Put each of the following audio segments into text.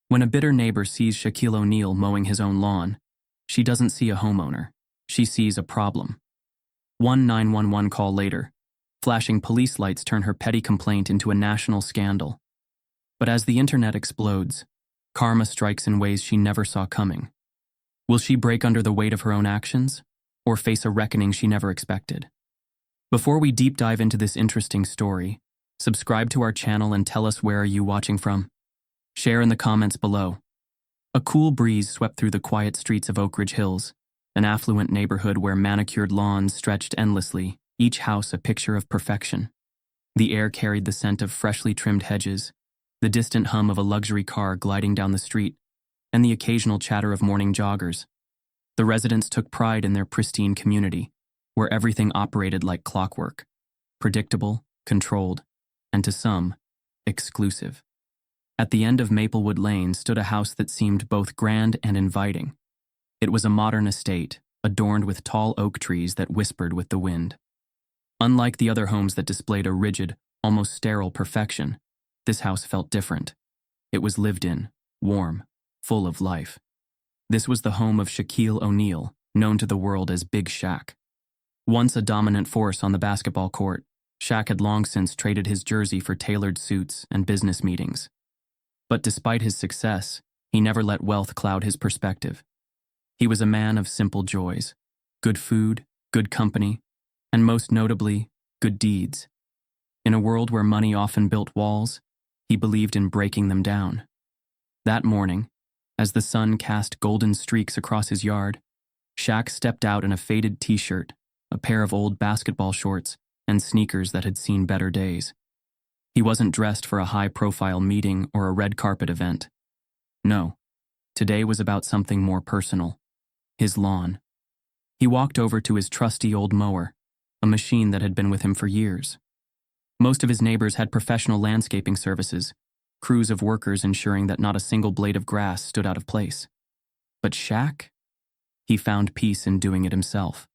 When a bitter neighbor sees Shaquille O'Neal mowing his own lawn, she doesn't see a homeowner. She sees a problem. One 911 call later, flashing police lights turn her petty complaint into a national scandal. But as the internet explodes, karma strikes in ways she never saw coming. Will she break under the weight of her own actions, or face a reckoning she never expected? Before we deep dive into this interesting story, subscribe to our channel and tell us where are you watching from. Share in the comments below. A cool breeze swept through the quiet streets of Oak Ridge Hills, an affluent neighborhood where manicured lawns stretched endlessly, each house a picture of perfection. The air carried the scent of freshly trimmed hedges, the distant hum of a luxury car gliding down the street, and the occasional chatter of morning joggers. The residents took pride in their pristine community, where everything operated like clockwork, predictable, controlled, and to some, exclusive. At the end of Maplewood Lane stood a house that seemed both grand and inviting. It was a modern estate, adorned with tall oak trees that whispered with the wind. Unlike the other homes that displayed a rigid, almost sterile perfection, this house felt different. It was lived in, warm, full of life. This was the home of Shaquille O'Neal, known to the world as Big Shaq. Once a dominant force on the basketball court, Shaq had long since traded his jersey for tailored suits and business meetings. But despite his success, he never let wealth cloud his perspective. He was a man of simple joys, good food, good company, and most notably, good deeds. In a world where money often built walls, he believed in breaking them down. That morning, as the sun cast golden streaks across his yard, Shaq stepped out in a faded t-shirt, a pair of old basketball shorts, and sneakers that had seen better days. He wasn't dressed for a high-profile meeting or a red carpet event. No, today was about something more personal. His lawn. He walked over to his trusty old mower, a machine that had been with him for years. Most of his neighbors had professional landscaping services, crews of workers ensuring that not a single blade of grass stood out of place. But Shaq? He found peace in doing it himself.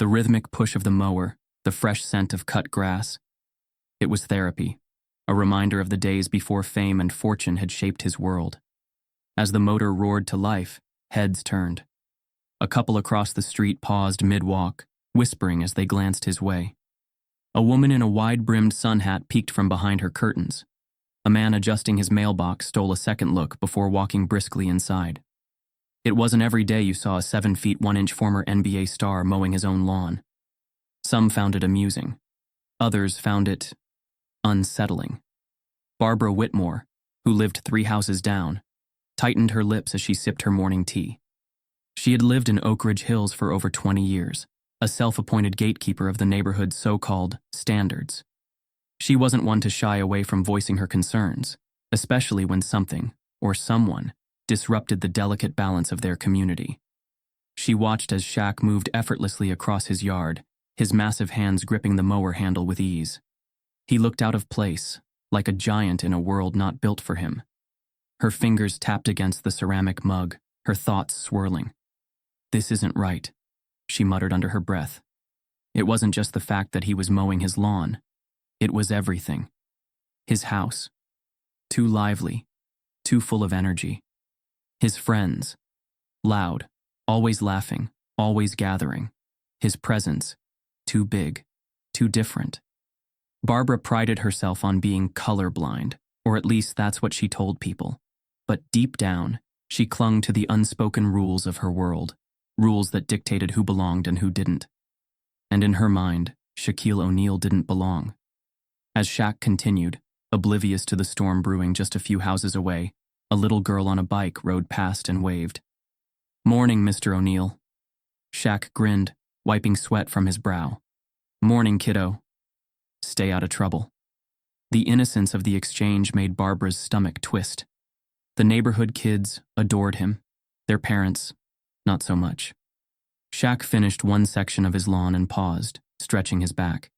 The rhythmic push of the mower, the fresh scent of cut grass. It was therapy, a reminder of the days before fame and fortune had shaped his world. As the motor roared to life, heads turned. A couple across the street paused mid-walk, whispering as they glanced his way. A woman in a wide-brimmed sun hat peeked from behind her curtains. A man adjusting his mailbox stole a second look before walking briskly inside. It wasn't every day you saw a 7 feet 1 inch former NBA star mowing his own lawn. Some found it amusing. Others found it unsettling. Barbara Whitmore, who lived 3 houses down, tightened her lips as she sipped her morning tea. She had lived in Oak Ridge Hills for over 20 years, a self-appointed gatekeeper of the neighborhood's so-called standards. She wasn't one to shy away from voicing her concerns, especially when something, or someone, disrupted the delicate balance of their community. She watched as Shaq moved effortlessly across his yard, his massive hands gripping the mower handle with ease. He looked out of place, like a giant in a world not built for him. Her fingers tapped against the ceramic mug, her thoughts swirling. "This isn't right," she muttered under her breath. It wasn't just the fact that he was mowing his lawn. It was everything. His house. Too lively. Too full of energy. His friends. Loud. Always laughing. Always gathering. His presence. Too big. Too different. Barbara prided herself on being colorblind, or at least that's what she told people. But deep down, she clung to the unspoken rules of her world. Rules that dictated who belonged and who didn't. And in her mind, Shaquille O'Neal didn't belong. As Shaq continued, oblivious to the storm brewing just a few houses away, a little girl on a bike rode past and waved. "Morning, Mr. O'Neal." Shaq grinned, wiping sweat from his brow. "Morning, kiddo. Stay out of trouble." The innocence of the exchange made Barbara's stomach twist. The neighborhood kids adored him. Their parents, not so much. Shaq finished one section of his lawn and paused, stretching his back.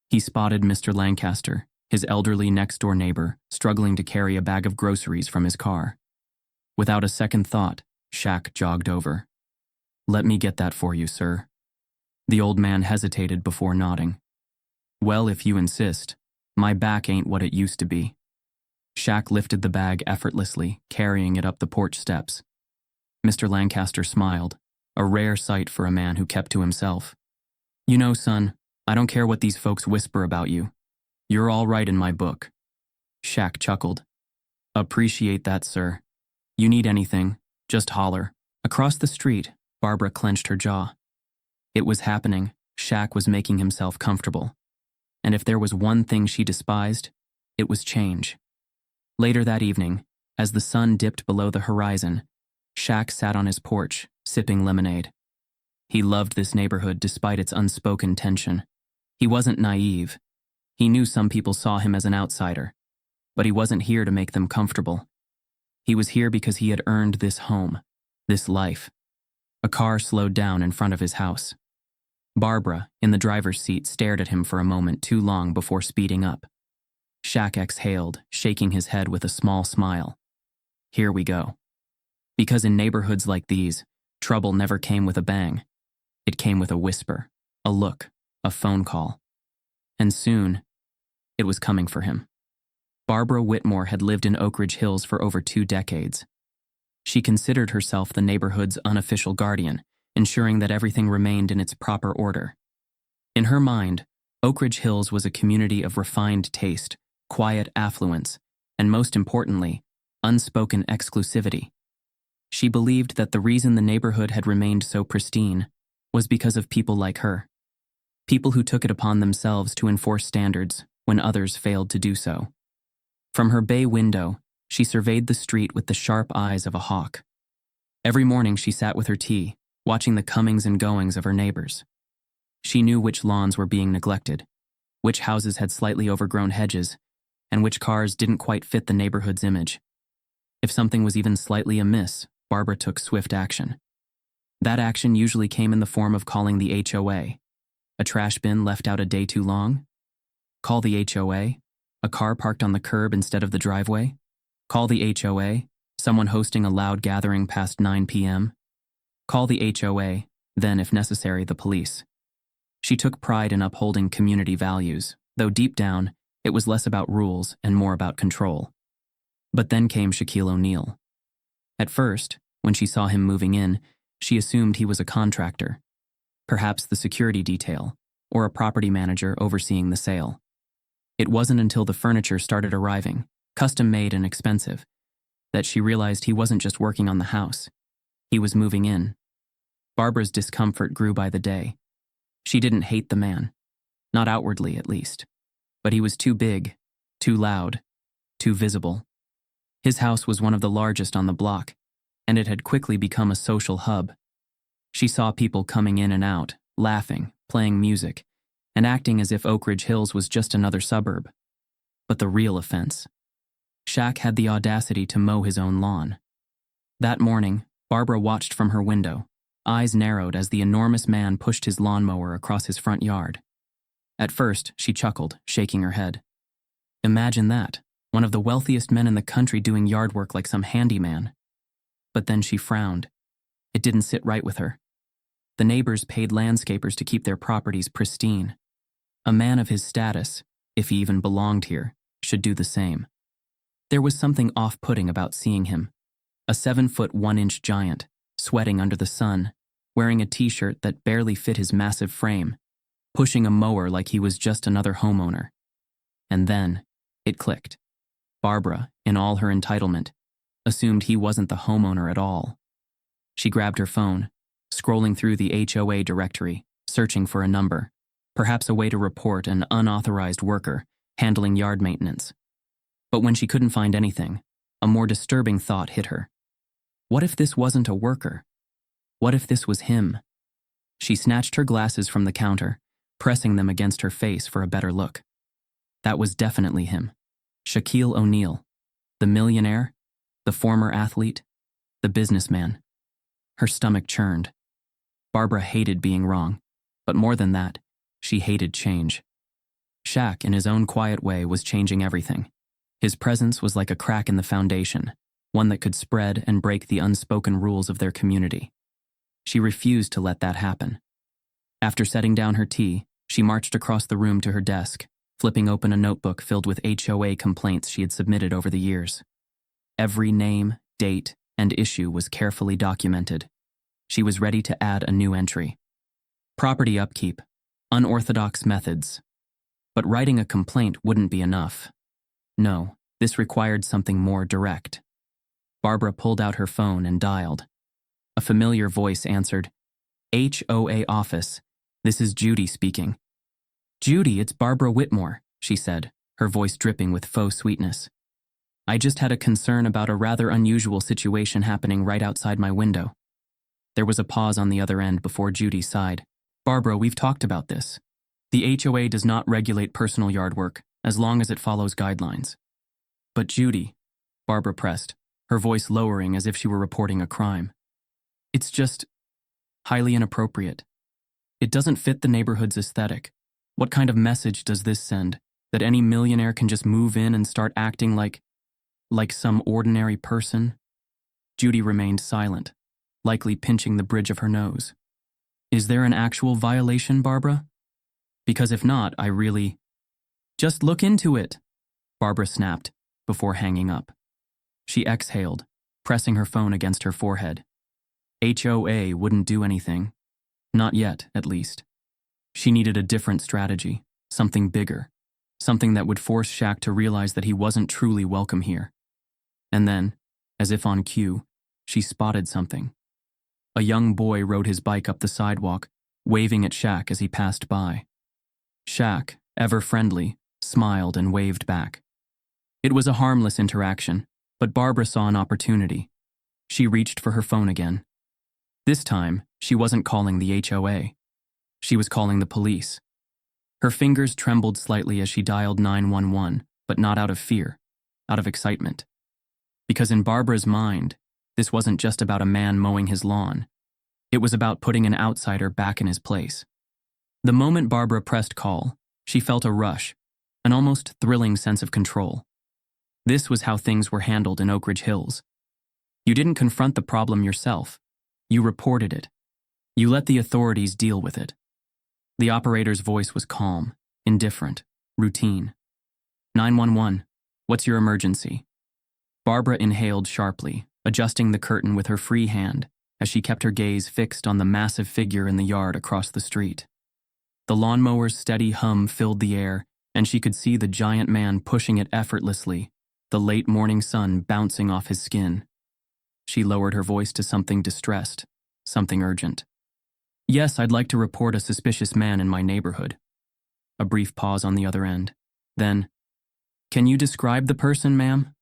He spotted Mr. Lancaster, his elderly next-door neighbor, struggling to carry a bag of groceries from his car. Without a second thought, Shaq jogged over. "Let me get that for you, sir." The old man hesitated before nodding. "Well, if you insist, my back ain't what it used to be." Shaq lifted the bag effortlessly, carrying it up the porch steps. Mr. Lancaster smiled, a rare sight for a man who kept to himself. You know, son, I don't care what these folks whisper about you. You're all right in my book. Shaq chuckled. Appreciate that, sir. You need anything, just holler. Across the street, Barbara clenched her jaw. It was happening. Shaq was making himself comfortable. And if there was one thing she despised, it was change. Later that evening, as the sun dipped below the horizon, Shaq sat on his porch, sipping lemonade. He loved this neighborhood despite its unspoken tension. He wasn't naive. He knew some people saw him as an outsider, but he wasn't here to make them comfortable. He was here because he had earned this home, this life. A car slowed down in front of his house. Barbara, in the driver's seat, stared at him for a moment too long before speeding up. Shaq exhaled, shaking his head with a small smile. Here we go. Because in neighborhoods like these, trouble never came with a bang. It came with a whisper, a look, a phone call. And soon, it was coming for him. Barbara Whitmore had lived in Oak Ridge Hills for over 2 decades. She considered herself the neighborhood's unofficial guardian, ensuring that everything remained in its proper order. In her mind, Oak Ridge Hills was a community of refined taste, quiet affluence, and most importantly, unspoken exclusivity. She believed that the reason the neighborhood had remained so pristine was because of people like her. People who took it upon themselves to enforce standards when others failed to do so. From her bay window, she surveyed the street with the sharp eyes of a hawk. Every morning she sat with her tea, watching the comings and goings of her neighbors. She knew which lawns were being neglected, which houses had slightly overgrown hedges, and which cars didn't quite fit the neighborhood's image. If something was even slightly amiss, Barbara took swift action. That action usually came in the form of calling the HOA. A trash bin left out a day too long? Call the HOA. A car parked on the curb instead of the driveway? Call the HOA. Someone hosting a loud gathering past 9 p.m.? Call the HOA, then, if necessary, the police. She took pride in upholding community values, though deep down, it was less about rules and more about control. But then came Shaquille O'Neal. At first, when she saw him moving in, she assumed he was a contractor, perhaps the security detail, or a property manager overseeing the sale. It wasn't until the furniture started arriving, custom-made and expensive, that she realized he wasn't just working on the house. He was moving in. Barbara's discomfort grew by the day. She didn't hate the man, not outwardly at least, but he was too big, too loud, too visible. His house was one of the largest on the block, and it had quickly become a social hub. She saw people coming in and out, laughing, playing music, and acting as if Oak Ridge Hills was just another suburb. But the real offense. Shaq had the audacity to mow his own lawn. That morning, Barbara watched from her window, eyes narrowed as the enormous man pushed his lawnmower across his front yard. At first, she chuckled, shaking her head. Imagine that, one of the wealthiest men in the country doing yard work like some handyman. But then she frowned. It didn't sit right with her. The neighbors paid landscapers to keep their properties pristine. A man of his status, if he even belonged here, should do the same. There was something off-putting about seeing him. A 7-foot-1-inch giant, sweating under the sun, wearing a t-shirt that barely fit his massive frame, pushing a mower like he was just another homeowner. And then, it clicked. Barbara, in all her entitlement, assumed he wasn't the homeowner at all. She grabbed her phone, scrolling through the HOA directory, searching for a number, perhaps a way to report an unauthorized worker handling yard maintenance. But when she couldn't find anything, a more disturbing thought hit her. What if this wasn't a worker? What if this was him? She snatched her glasses from the counter, pressing them against her face for a better look. That was definitely him. Shaquille O'Neal, the millionaire, the former athlete, the businessman. Her stomach churned. Barbara hated being wrong, but more than that, she hated change. Shaq, in his own quiet way, was changing everything. His presence was like a crack in the foundation, one that could spread and break the unspoken rules of their community. She refused to let that happen. After setting down her tea, she marched across the room to her desk, flipping open a notebook filled with HOA complaints she had submitted over the years. Every name, date, and issue was carefully documented. She was ready to add a new entry. Property upkeep, unorthodox methods. But writing a complaint wouldn't be enough. No, this required something more direct. Barbara pulled out her phone and dialed. A familiar voice answered. HOA office. This is Judy speaking. Judy, it's Barbara Whitmore, she said, her voice dripping with faux sweetness. I just had a concern about a rather unusual situation happening right outside my window. There was a pause on the other end before Judy sighed. Barbara, we've talked about this. The HOA does not regulate personal yard work, as long as it follows guidelines. But Judy, Barbara pressed, her voice lowering as if she were reporting a crime. It's just highly inappropriate. It doesn't fit the neighborhood's aesthetic. What kind of message does this send? That any millionaire can just move in and start acting like some ordinary person? Judy remained silent, likely pinching the bridge of her nose. Is there an actual violation, Barbara? Because if not, I really... Just look into it, Barbara snapped, before hanging up. She exhaled, pressing her phone against her forehead. HOA wouldn't do anything. Not yet, at least. She needed a different strategy, something bigger, something that would force Shaq to realize that he wasn't truly welcome here. And then, as if on cue, she spotted something. A young boy rode his bike up the sidewalk, waving at Shaq as he passed by. Shaq, ever friendly, smiled and waved back. It was a harmless interaction, but Barbara saw an opportunity. She reached for her phone again. This time, she wasn't calling the HOA. She was calling the police. Her fingers trembled slightly as she dialed 911, but not out of fear, out of excitement. Because in Barbara's mind, this wasn't just about a man mowing his lawn. It was about putting an outsider back in his place. The moment Barbara pressed call, she felt a rush, an almost thrilling sense of control. This was how things were handled in Oak Ridge Hills. You didn't confront the problem yourself. You reported it. You let the authorities deal with it. The operator's voice was calm, indifferent, routine. 911, what's your emergency? Barbara inhaled sharply, adjusting the curtain with her free hand as she kept her gaze fixed on the massive figure in the yard across the street. The lawnmower's steady hum filled the air, and she could see the giant man pushing it effortlessly, the late morning sun bouncing off his skin. She lowered her voice to something distressed, something urgent. Yes, I'd like to report a suspicious man in my neighborhood. A brief pause on the other end. Then, can you describe the person, ma'am?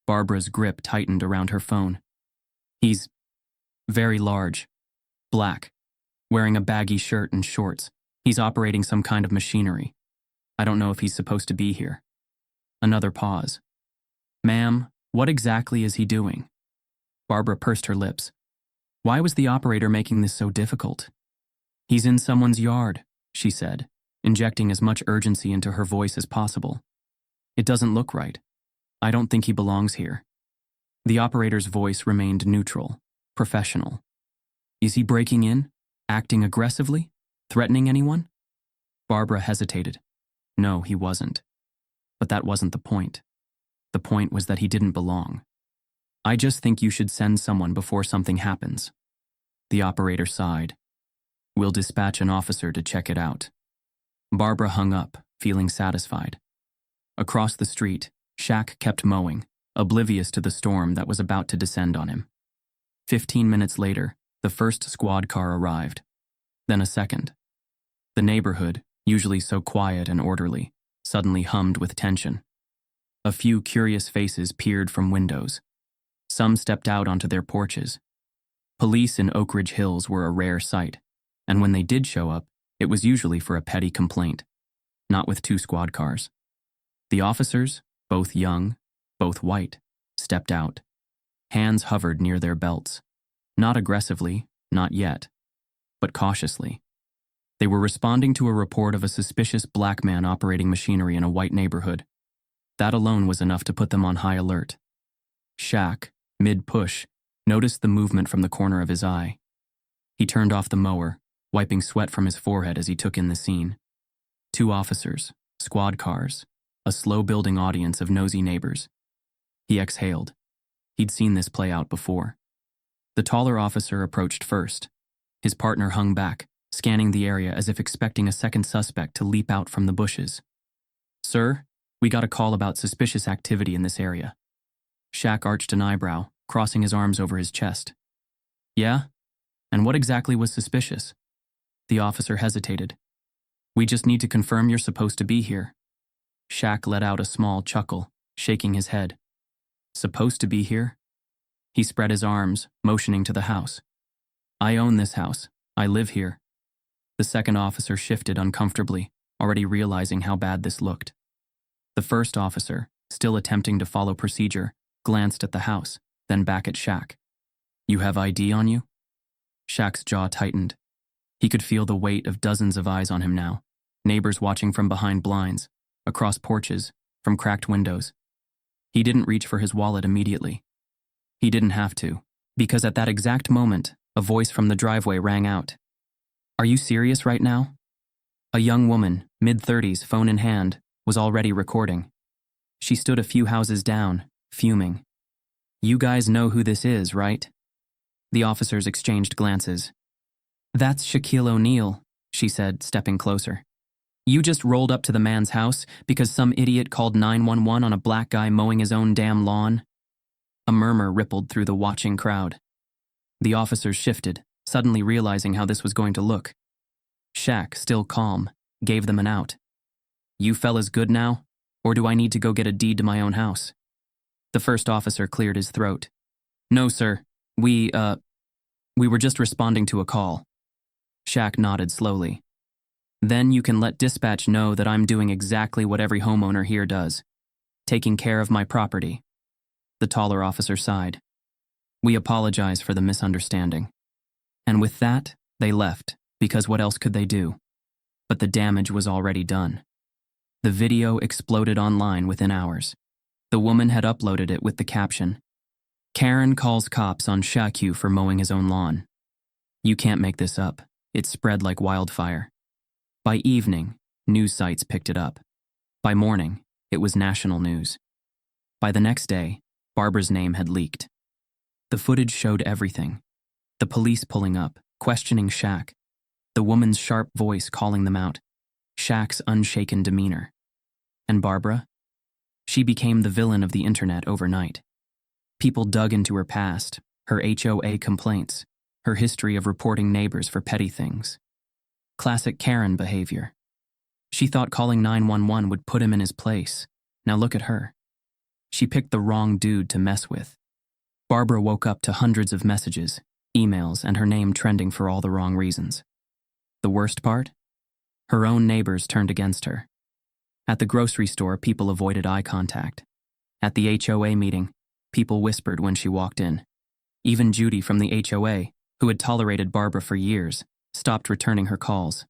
Barbara's grip tightened around her phone. He's very large, black, wearing a baggy shirt and shorts. He's operating some kind of machinery. I don't know if he's supposed to be here. Another pause. Ma'am, what exactly is he doing? Barbara pursed her lips. Why was the operator making this so difficult? He's in someone's yard, she said, injecting as much urgency into her voice as possible. It doesn't look right. I don't think he belongs here. The operator's voice remained neutral, professional. Is he breaking in? Acting aggressively? Threatening anyone? Barbara hesitated. No, he wasn't. But that wasn't the point. The point was that he didn't belong. I just think you should send someone before something happens. The operator sighed. We'll dispatch an officer to check it out. Barbara hung up, feeling satisfied. Across the street, Shaq kept mowing, oblivious to the storm that was about to descend on him. 15 minutes later, the first squad car arrived. Then a second. The neighborhood, usually so quiet and orderly, suddenly hummed with tension. A few curious faces peered from windows. Some stepped out onto their porches. Police in Oak Ridge Hills were a rare sight, and when they did show up, it was usually for a petty complaint, not with 2 squad cars. The officers, both young, both white, stepped out. Hands hovered near their belts. Not aggressively, not yet, but cautiously. They were responding to a report of a suspicious black man operating machinery in a white neighborhood. That alone was enough to put them on high alert. Shaq, mid-push, noticed the movement from the corner of his eye. He turned off the mower, wiping sweat from his forehead as he took in the scene. 2 officers, squad cars, a slow-building audience of nosy neighbors. He exhaled. He'd seen this play out before. The taller officer approached first. His partner hung back, scanning the area as if expecting a second suspect to leap out from the bushes. "Sir, we got a call about suspicious activity in this area." Shaq arched an eyebrow, crossing his arms over his chest. "Yeah? And what exactly was suspicious?" The officer hesitated. "We just need to confirm you're supposed to be here." Shaq let out a small chuckle, shaking his head. "Supposed to be here?" He spread his arms, motioning to the house. "I own this house. I live here." The second officer shifted uncomfortably, already realizing how bad this looked. The first officer, still attempting to follow procedure, glanced at the house, then back at Shaq. "You have ID on you?" Shaq's jaw tightened. He could feel the weight of dozens of eyes on him now, neighbors watching from behind blinds, across porches, from cracked windows. He didn't reach for his wallet immediately. He didn't have to, because at that exact moment, a voice from the driveway rang out. "Are you serious right now?" A young woman, mid-30s, phone in hand, was already recording. She stood a few houses down, fuming. "You guys know who this is, right?" The officers exchanged glances. "That's Shaquille O'Neal," she said, stepping closer. "You just rolled up to the man's house because some idiot called 911 on a black guy mowing his own damn lawn?" A murmur rippled through the watching crowd. The officers shifted, suddenly realizing how this was going to look. Shaq, still calm, gave them an out. "You fellas good now? Or do I need to go get a deed to my own house?" The first officer cleared his throat. "No, sir. We were just responding to a call." Shaq nodded slowly. "Then you can let dispatch know that I'm doing exactly what every homeowner here does, taking care of my property." The taller officer sighed. "We apologize for the misunderstanding." And with that, they left, because what else could they do? But the damage was already done. The video exploded online within hours. The woman had uploaded it with the caption, "Karen calls cops on Shaq for mowing his own lawn." You can't make this up. It spread like wildfire. By evening, news sites picked it up. By morning, it was national news. By the next day, Barbara's name had leaked. The footage showed everything. The police pulling up, questioning Shaq. The woman's sharp voice calling them out. Shaq's unshaken demeanor. And Barbara? She became the villain of the internet overnight. People dug into her past, her HOA complaints, her history of reporting neighbors for petty things. Classic Karen behavior. She thought calling 911 would put him in his place. Now look at her. She picked the wrong dude to mess with. Barbara woke up to hundreds of messages, emails, and her name trending for all the wrong reasons. The worst part? Her own neighbors turned against her. At the grocery store, people avoided eye contact. At the HOA meeting, people whispered when she walked in. Even Judy from the HOA, who had tolerated Barbara for years, stopped returning her calls.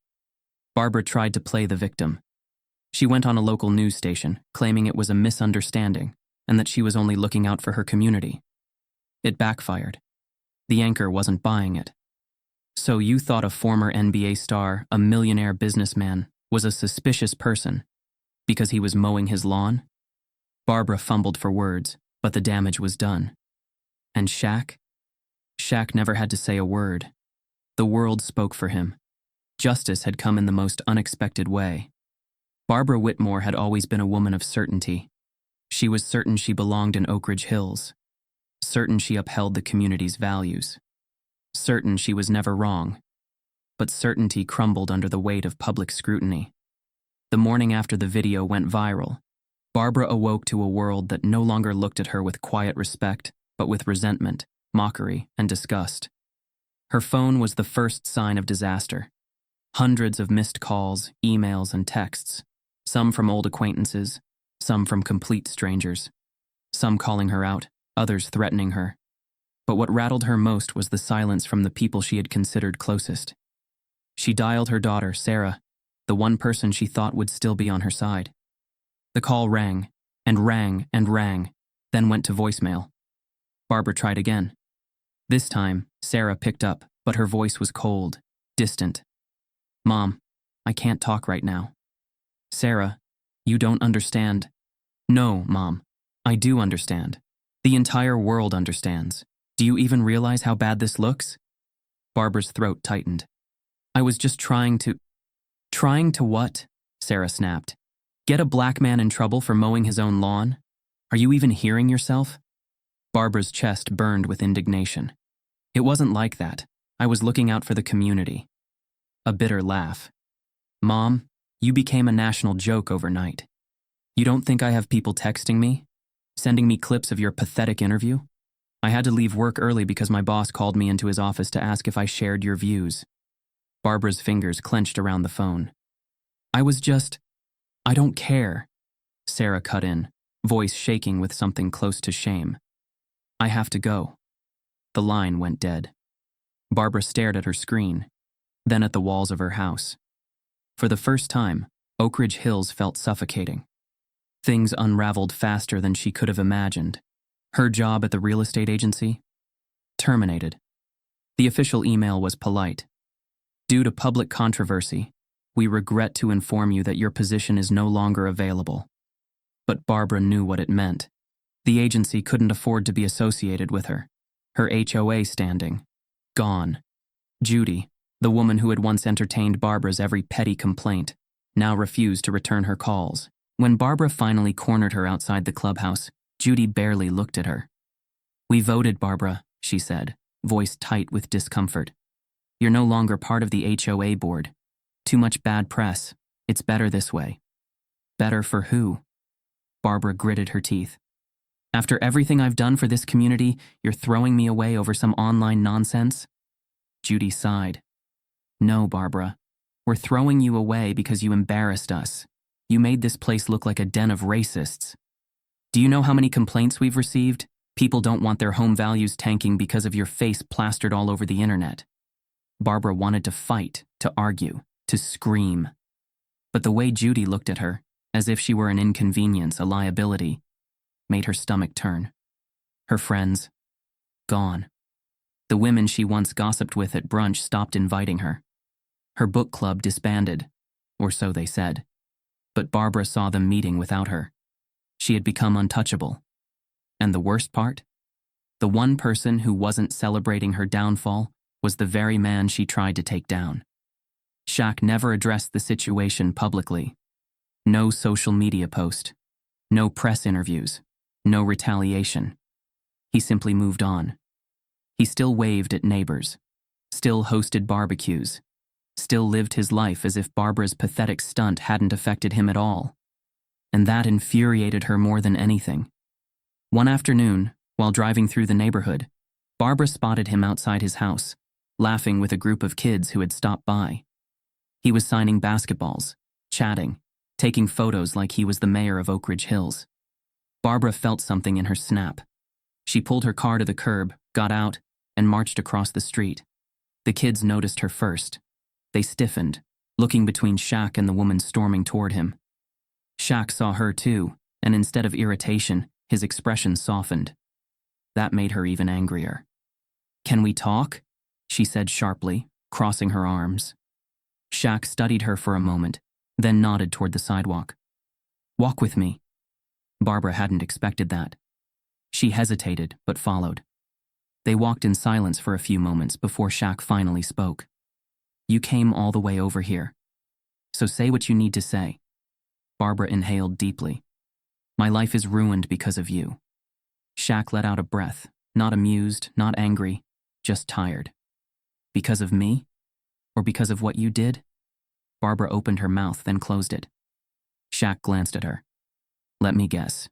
Barbara tried to play the victim. She went on a local news station, claiming it was a misunderstanding and that she was only looking out for her community. It backfired. The anchor wasn't buying it. "So you thought a former NBA star, a millionaire businessman, was a suspicious person because he was mowing his lawn?" Barbara fumbled for words, but the damage was done. And Shaq? Shaq never had to say a word. The world spoke for him. Justice had come in the most unexpected way. Barbara Whitmore had always been a woman of certainty. She was certain she belonged in Oak Ridge Hills. Certain she upheld the community's values. Certain she was never wrong. But certainty crumbled under the weight of public scrutiny. The morning after the video went viral, Barbara awoke to a world that no longer looked at her with quiet respect, but with resentment, mockery, and disgust. Her phone was the first sign of disaster. Hundreds of missed calls, emails, and texts, some from old acquaintances, some from complete strangers, some calling her out, others threatening her. But what rattled her most was the silence from the people she had considered closest. She dialed her daughter, Sarah, the one person she thought would still be on her side. The call rang, and rang, and rang, then went to voicemail. Barbara tried again. This time, Sarah picked up, but her voice was cold, distant. "Mom, I can't talk right now." "Sarah, You don't understand. No, Mom. I do understand. The entire world understands. Do you even realize how bad this looks? Barbara's throat tightened. I was just trying to… Trying to what? Sarah snapped. Get a black man in trouble for mowing his own lawn? Are you even hearing yourself? Barbara's chest burned with indignation. It wasn't like that. I was looking out for the community. A bitter laugh. Mom, you became a national joke overnight. You don't think I have people texting me? Sending me clips of your pathetic interview? I had to leave work early because my boss called me into his office to ask if I shared your views. Barbara's fingers clenched around the phone. I don't care. Sarah cut in, voice shaking with something close to shame. I have to go. The line went dead. Barbara stared at her screen, then at the walls of her house. For the first time, Oak Ridge Hills felt suffocating. Things unraveled faster than she could have imagined. Her job at the real estate agency? Terminated. The official email was polite. Due to public controversy, we regret to inform you that your position is no longer available. But Barbara knew what it meant. The agency couldn't afford to be associated with her. Her HOA standing. Gone. Judy, the woman who had once entertained Barbara's every petty complaint, now refused to return her calls. When Barbara finally cornered her outside the clubhouse, Judy barely looked at her. We voted, Barbara, she said, voice tight with discomfort. You're no longer part of the HOA board. Too much bad press. It's better this way. Better for who? Barbara gritted her teeth. After everything I've done for this community, you're throwing me away over some online nonsense? Judy sighed. No, Barbara. We're throwing you away because you embarrassed us. You made this place look like a den of racists. Do you know how many complaints we've received? People don't want their home values tanking because of your face plastered all over the internet. Barbara wanted to fight, to argue, to scream. But the way Judy looked at her, as if she were an inconvenience, a liability, made her stomach turn. Her friends, gone. The women she once gossiped with at brunch stopped inviting her. Her book club disbanded, or so they said. But Barbara saw them meeting without her. She had become untouchable. And the worst part? The one person who wasn't celebrating her downfall was the very man she tried to take down. Shaq never addressed the situation publicly. No social media post. No press interviews. No retaliation. He simply moved on. He still waved at neighbors. Still hosted barbecues. Still lived his life as if Barbara's pathetic stunt hadn't affected him at all. And that infuriated her more than anything. One afternoon, while driving through the neighborhood, Barbara spotted him outside his house, laughing with a group of kids who had stopped by. He was signing basketballs, chatting, taking photos like he was the mayor of Oak Ridge Hills. Barbara felt something in her snap. She pulled her car to the curb, got out, and marched across the street. The kids noticed her first. They stiffened, looking between Shaq and the woman storming toward him. Shaq saw her too, and instead of irritation, his expression softened. That made her even angrier. Can we talk? She said sharply, crossing her arms. Shaq studied her for a moment, then nodded toward the sidewalk. Walk with me. Barbara hadn't expected that. She hesitated, but followed. They walked in silence for a few moments before Shaq finally spoke. You came all the way over here. So say what you need to say. Barbara inhaled deeply. My life is ruined because of you. Shaq let out a breath, not amused, not angry, just tired. Because of me? Or because of what you did? Barbara opened her mouth, then closed it. Shaq glanced at her. Let me guess.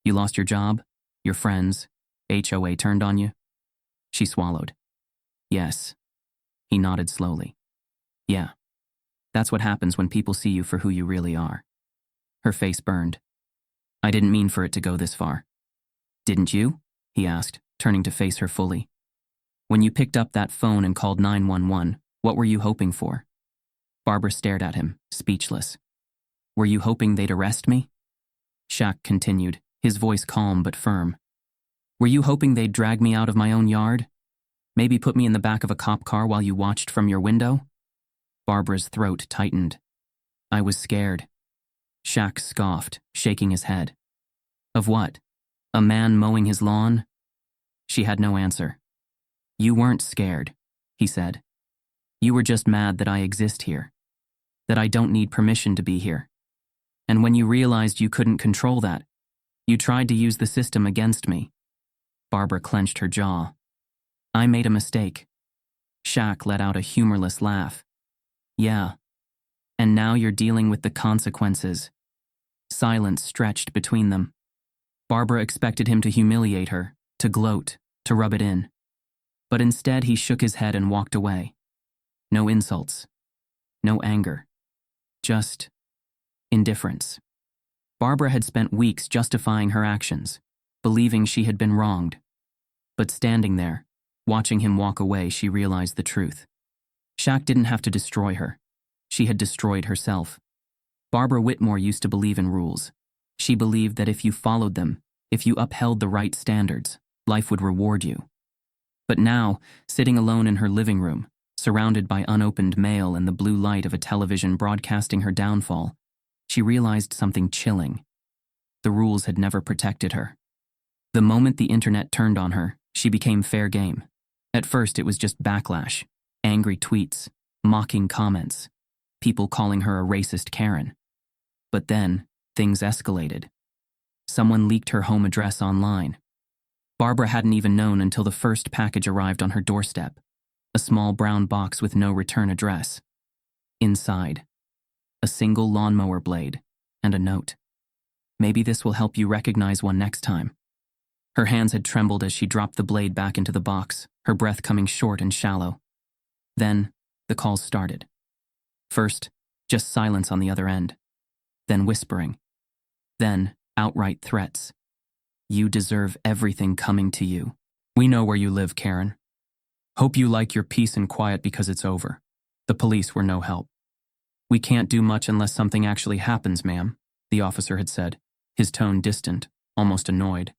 You lost your job? Your friends? HOA turned on you? She swallowed. Yes. He nodded slowly. Yeah. That's what happens when people see you for who you really are. Her face burned. I didn't mean for it to go this far. Didn't you? He asked, turning to face her fully. When you picked up that phone and called 911, what were you hoping for? Barbara stared at him, speechless. Were you hoping they'd arrest me? Shaq continued, his voice calm but firm. Were you hoping they'd drag me out of my own yard? Maybe put me in the back of a cop car while you watched from your window? Barbara's throat tightened. I was scared. Shaq scoffed, shaking his head. Of what? A man mowing his lawn? She had no answer. You weren't scared, he said. You were just mad that I exist here. That I don't need permission to be here. And when you realized you couldn't control that, you tried to use the system against me. Barbara clenched her jaw. I made a mistake. Shaq let out a humorless laugh. Yeah. And now you're dealing with the consequences. Silence stretched between them. Barbara expected him to humiliate her, to gloat, to rub it in. But instead he shook his head and walked away. No insults. No anger. Just indifference. Barbara had spent weeks justifying her actions, believing she had been wronged. But standing there, watching him walk away, she realized the truth. Shaq didn't have to destroy her. She had destroyed herself. Barbara Whitmore used to believe in rules. She believed that if you followed them, if you upheld the right standards, life would reward you. But now, sitting alone in her living room, surrounded by unopened mail and the blue light of a television broadcasting her downfall, she realized something chilling. The rules had never protected her. The moment the internet turned on her, she became fair game. At first it was just backlash, angry tweets, mocking comments, people calling her a racist Karen. But then, things escalated. Someone leaked her home address online. Barbara hadn't even known until the first package arrived on her doorstep, a small brown box with no return address. Inside, a single lawnmower blade and a note. Maybe this will help you recognize one next time. Her hands had trembled as she dropped the blade back into the box, her breath coming short and shallow. Then, the calls started. First, just silence on the other end. Then whispering. Then, outright threats. You deserve everything coming to you. We know where you live, Karen. Hope you like your peace and quiet because it's over. The police were no help. We can't do much unless something actually happens, ma'am, the officer had said, his tone distant, almost annoyed.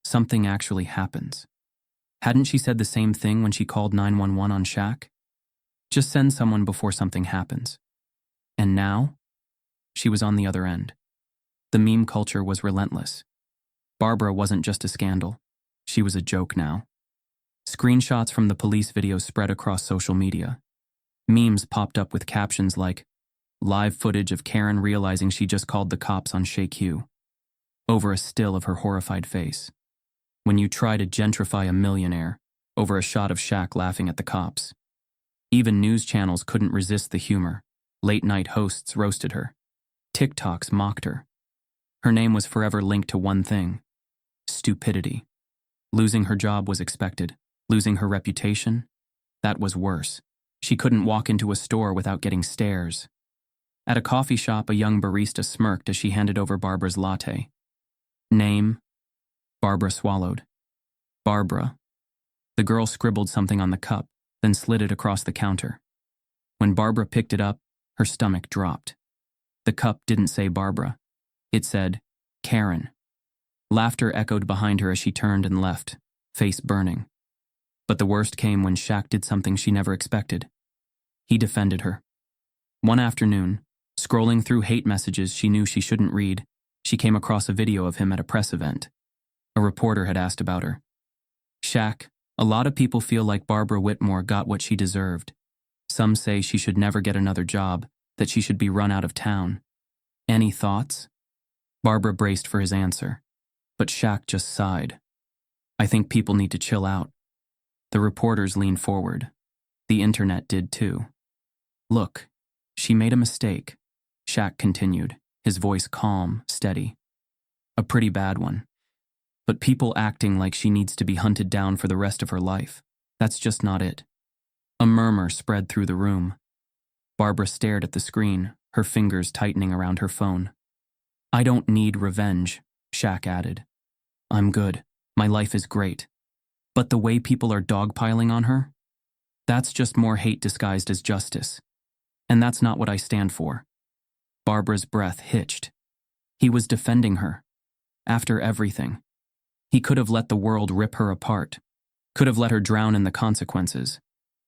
Something actually happens. Hadn't she said the same thing when she called 911 on Shaq? Just send someone before something happens. And now? She was on the other end. The meme culture was relentless. Barbara wasn't just a scandal. She was a joke now. Screenshots from the police videos spread across social media. Memes popped up with captions like, live footage of Karen realizing she just called the cops on Shaquille, over a still of her horrified face. When you try to gentrify a millionaire, over a shot of Shaq laughing at the cops. Even news channels couldn't resist the humor. Late-night hosts roasted her. TikToks mocked her. Her name was forever linked to one thing: stupidity. Losing her job was expected. Losing her reputation? That was worse. She couldn't walk into a store without getting stares. At a coffee shop, a young barista smirked as she handed over Barbara's latte. Name? Barbara swallowed. Barbara. The girl scribbled something on the cup, then slid it across the counter. When Barbara picked it up, her stomach dropped. The cup didn't say Barbara. It said, Karen. Laughter echoed behind her as she turned and left, face burning. But the worst came when Shaq did something she never expected. He defended her. One afternoon, scrolling through hate messages she knew she shouldn't read, she came across a video of him at a press event. A reporter had asked about her. Shaq, a lot of people feel like Barbara Whitmore got what she deserved. Some say she should never get another job, that she should be run out of town. Any thoughts? Barbara braced for his answer, but Shaq just sighed. I think people need to chill out. The reporters leaned forward. The internet did too. Look, she made a mistake, Shaq continued, his voice calm, steady. A pretty bad one. But people acting like she needs to be hunted down for the rest of her life, that's just not it. A murmur spread through the room. Barbara stared at the screen, her fingers tightening around her phone. I don't need revenge, Shaq added. I'm good. My life is great. But the way people are dogpiling on her? That's just more hate disguised as justice. And that's not what I stand for. Barbara's breath hitched. He was defending her. After everything. He could have let the world rip her apart. Could have let her drown in the consequences.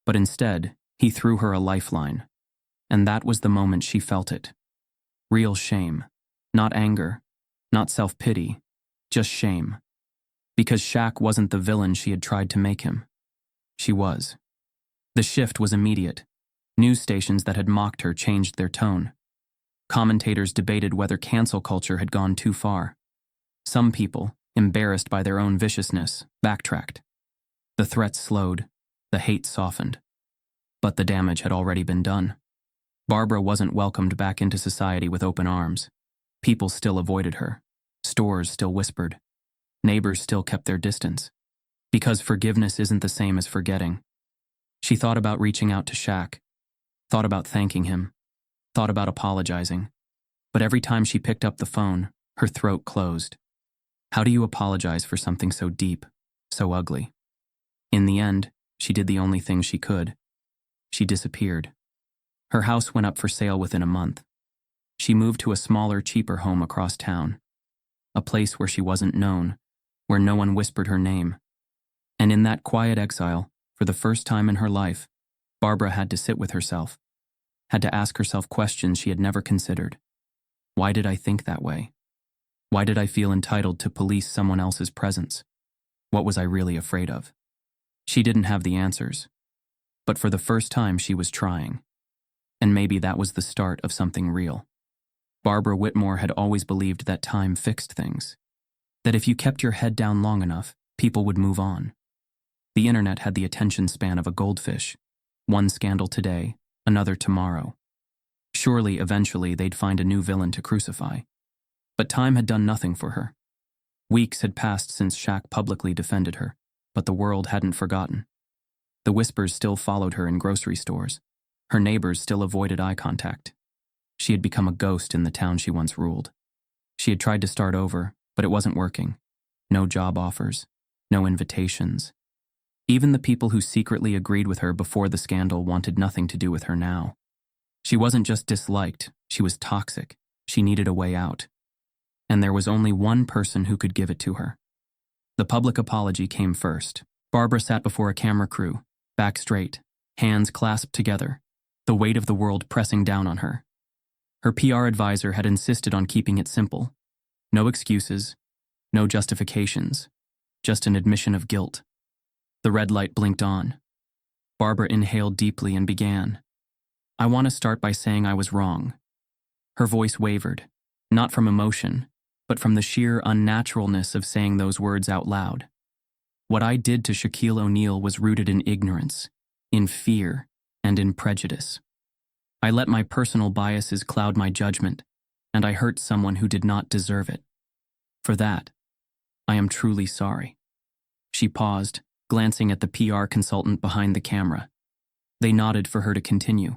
But instead, he threw her a lifeline. And that was the moment she felt it. Real shame. Not anger, not self-pity, just shame. Because Shaq wasn't the villain she had tried to make him. She was. The shift was immediate. News stations that had mocked her changed their tone. Commentators debated whether cancel culture had gone too far. Some people, embarrassed by their own viciousness, backtracked. The threats slowed, the hate softened. But the damage had already been done. Barbara wasn't welcomed back into society with open arms. People still avoided her. Stores still whispered. Neighbors still kept their distance. Because forgiveness isn't the same as forgetting. She thought about reaching out to Shaq, thought about thanking him, thought about apologizing. But every time she picked up the phone, her throat closed. How do you apologize for something so deep, so ugly? In the end, she did the only thing she could. She disappeared. Her house went up for sale within a month. She moved to a smaller, cheaper home across town. A place where she wasn't known, where no one whispered her name. And in that quiet exile, for the first time in her life, Barbara had to sit with herself, had to ask herself questions she had never considered. Why did I think that way? Why did I feel entitled to police someone else's presence? What was I really afraid of? She didn't have the answers. But for the first time, she was trying. And maybe that was the start of something real. Barbara Whitmore had always believed that time fixed things. That if you kept your head down long enough, people would move on. The internet had the attention span of a goldfish. One scandal today, another tomorrow. Surely, eventually, they'd find a new villain to crucify. But time had done nothing for her. Weeks had passed since Shaq publicly defended her, but the world hadn't forgotten. The whispers still followed her in grocery stores. Her neighbors still avoided eye contact. She had become a ghost in the town she once ruled. She had tried to start over, but it wasn't working. No job offers, no invitations. Even the people who secretly agreed with her before the scandal wanted nothing to do with her now. She wasn't just disliked, she was toxic. She needed a way out. And there was only one person who could give it to her. The public apology came first. Barbara sat before a camera crew, back straight, hands clasped together, the weight of the world pressing down on her. Her PR advisor had insisted on keeping it simple. No excuses, no justifications, just an admission of guilt. The red light blinked on. Barbara inhaled deeply and began. I want to start by saying I was wrong. Her voice wavered, not from emotion, but from the sheer unnaturalness of saying those words out loud. What I did to Shaquille O'Neal was rooted in ignorance, in fear, and in prejudice. I let my personal biases cloud my judgment, and I hurt someone who did not deserve it. For that, I am truly sorry. She paused, glancing at the PR consultant behind the camera. They nodded for her to continue.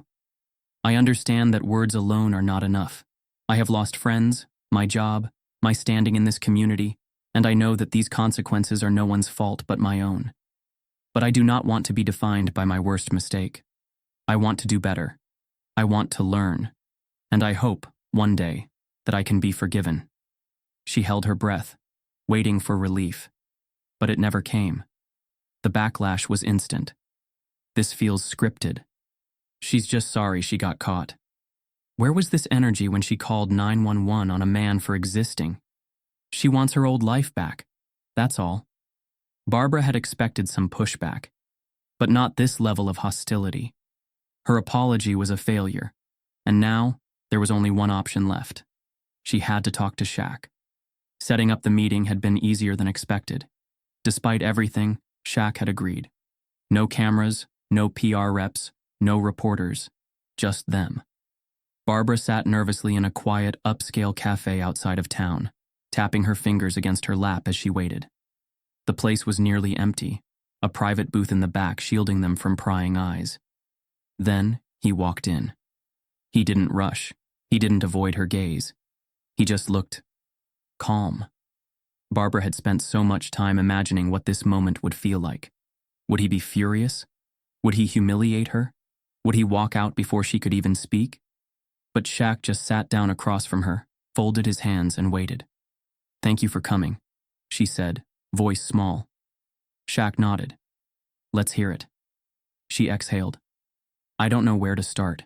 I understand that words alone are not enough. I have lost friends, my job, my standing in this community, and I know that these consequences are no one's fault but my own. But I do not want to be defined by my worst mistake. I want to do better. I want to learn. And I hope, one day, that I can be forgiven. She held her breath, waiting for relief. But it never came. The backlash was instant. This feels scripted. She's just sorry she got caught. Where was this energy when she called 911 on a man for existing? She wants her old life back. That's all. Barbara had expected some pushback, but not this level of hostility. Her apology was a failure, and now there was only one option left. She had to talk to Shaq. Setting up the meeting had been easier than expected. Despite everything, Shaq had agreed. No cameras, no PR reps, no reporters, just them. Barbara sat nervously in a quiet, upscale cafe outside of town, tapping her fingers against her lap as she waited. The place was nearly empty, a private booth in the back shielding them from prying eyes. Then he walked in. He didn't rush. He didn't avoid her gaze. He just looked calm. Barbara had spent so much time imagining what this moment would feel like. Would he be furious? Would he humiliate her? Would he walk out before she could even speak? But Shaq just sat down across from her, folded his hands, and waited. "Thank you for coming," she said, voice small. Shaq nodded. "Let's hear it." She exhaled. "I don't know where to start."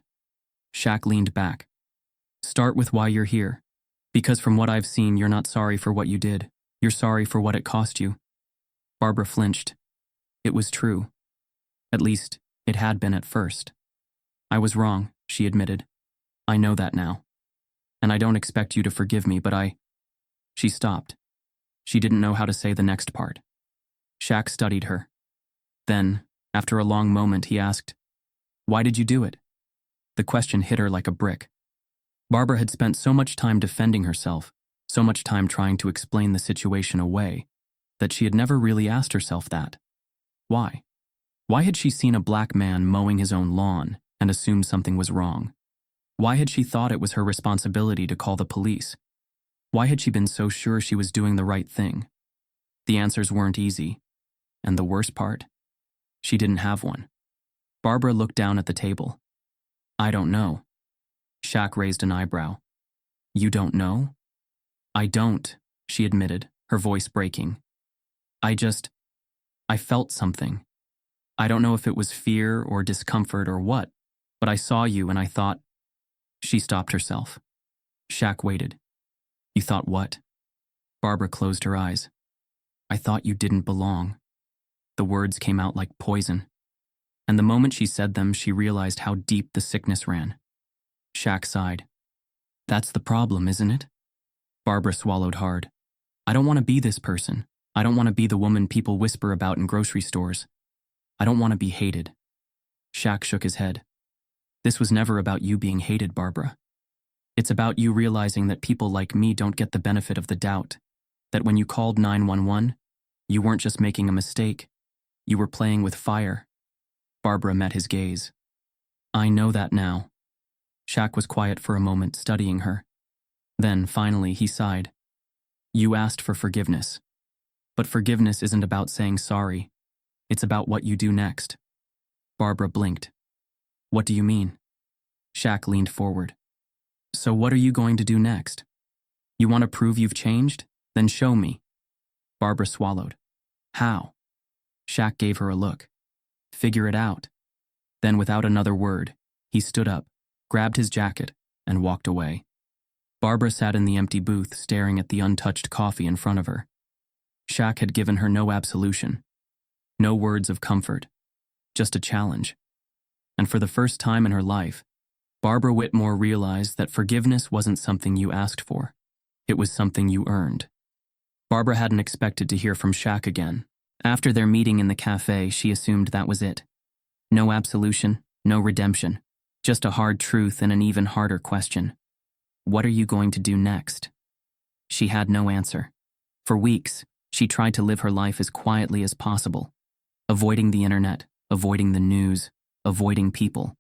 Shaq leaned back. "Start with why you're here. Because from what I've seen, you're not sorry for what you did. You're sorry for what it cost you. Barbara flinched. It was true. At least, it had been at first. I was wrong, she admitted. I know that now. And I don't expect you to forgive me, but She stopped. She didn't know how to say the next part. Shaq studied her. Then, after a long moment, he asked, "Why did you do it?" The question hit her like a brick. Barbara had spent so much time defending herself, so much time trying to explain the situation away, that she had never really asked herself that. Why? Why had she seen a black man mowing his own lawn and assumed something was wrong? Why had she thought it was her responsibility to call the police? Why had she been so sure she was doing the right thing? The answers weren't easy. And the worst part? She didn't have one. Barbara looked down at the table. I don't know. Shaq raised an eyebrow. You don't know? I don't, she admitted, her voice breaking. I felt something. I don't know if it was fear or discomfort or what, but I saw you and I thought. She stopped herself. Shaq waited. You thought what? Barbara closed her eyes. I thought you didn't belong. The words came out like poison. And the moment she said them, she realized how deep the sickness ran. Shaq sighed. That's the problem, isn't it? Barbara swallowed hard. I don't want to be this person. I don't want to be the woman people whisper about in grocery stores. I don't want to be hated. Shaq shook his head. This was never about you being hated, Barbara. It's about you realizing that people like me don't get the benefit of the doubt. That when you called 911, you weren't just making a mistake. You were playing with fire. Barbara met his gaze. I know that now. Shaq was quiet for a moment, studying her. Then, finally, he sighed. You asked for forgiveness. But forgiveness isn't about saying sorry. It's about what you do next. Barbara blinked. What do you mean? Shaq leaned forward. So what are you going to do next? You want to prove you've changed? Then show me. Barbara swallowed. How? Shaq gave her a look. Figure it out. Then without another word, he stood up, grabbed his jacket, and walked away. Barbara sat in the empty booth staring at the untouched coffee in front of her. Shaq had given her no absolution. No words of comfort. Just a challenge. And for the first time in her life, Barbara Whitmore realized that forgiveness wasn't something you asked for. It was something you earned. Barbara hadn't expected to hear from Shaq again. After their meeting in the cafe, she assumed that was it. No absolution, no redemption. Just a hard truth and an even harder question. What are you going to do next? She had no answer. For weeks, she tried to live her life as quietly as possible, avoiding the internet, avoiding the news, avoiding people.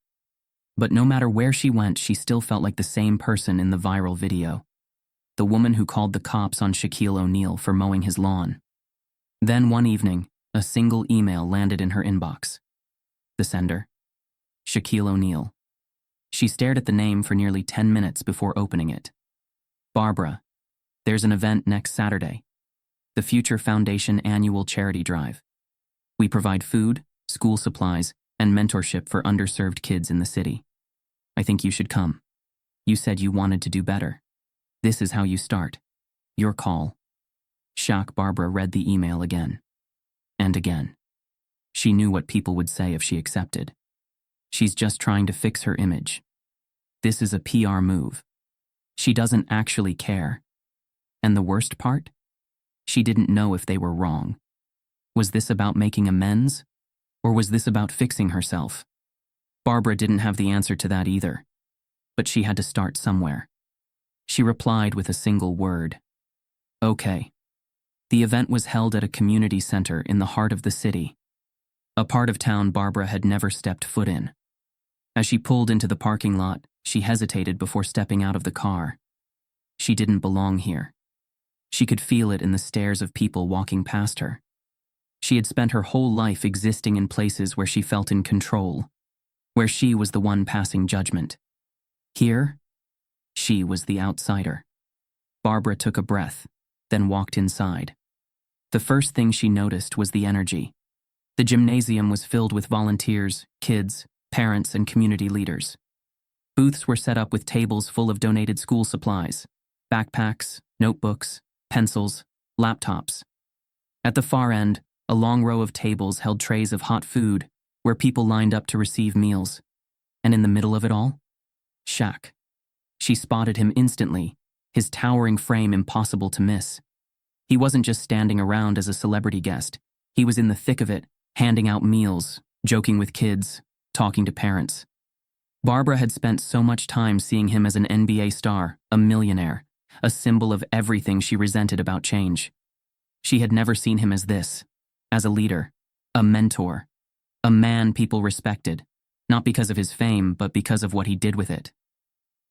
But no matter where she went, she still felt like the same person in the viral video. The woman who called the cops on Shaquille O'Neal for mowing his lawn. Then one evening, a single email landed in her inbox. The sender, Shaquille O'Neal. She stared at the name for nearly 10 minutes before opening it. Barbara, there's an event next Saturday. The Future Foundation Annual Charity Drive. We provide food, school supplies, and mentorship for underserved kids in the city. I think you should come. You said you wanted to do better. This is how you start. Your call. Shocked, Barbara read the email again. And again. She knew what people would say if she accepted. She's just trying to fix her image. This is a PR move. She doesn't actually care. And the worst part? She didn't know if they were wrong. Was this about making amends? Or was this about fixing herself? Barbara didn't have the answer to that either. But she had to start somewhere. She replied with a single word. Okay. The event was held at a community center in the heart of the city. A part of town Barbara had never stepped foot in. As she pulled into the parking lot, she hesitated before stepping out of the car. She didn't belong here. She could feel it in the stares of people walking past her. She had spent her whole life existing in places where she felt in control, where she was the one passing judgment. Here, she was the outsider. Barbara took a breath, then walked inside. The first thing she noticed was the energy. The gymnasium was filled with volunteers, kids, parents, and community leaders. Booths were set up with tables full of donated school supplies. Backpacks, notebooks, pencils, laptops. At the far end, a long row of tables held trays of hot food where people lined up to receive meals. And in the middle of it all, Shaq. She spotted him instantly, his towering frame impossible to miss. He wasn't just standing around as a celebrity guest. He was in the thick of it, handing out meals, joking with kids, talking to parents. Barbara had spent so much time seeing him as an NBA star, a millionaire, a symbol of everything she resented about change. She had never seen him as this, as a leader, a mentor, a man people respected, not because of his fame, but because of what he did with it.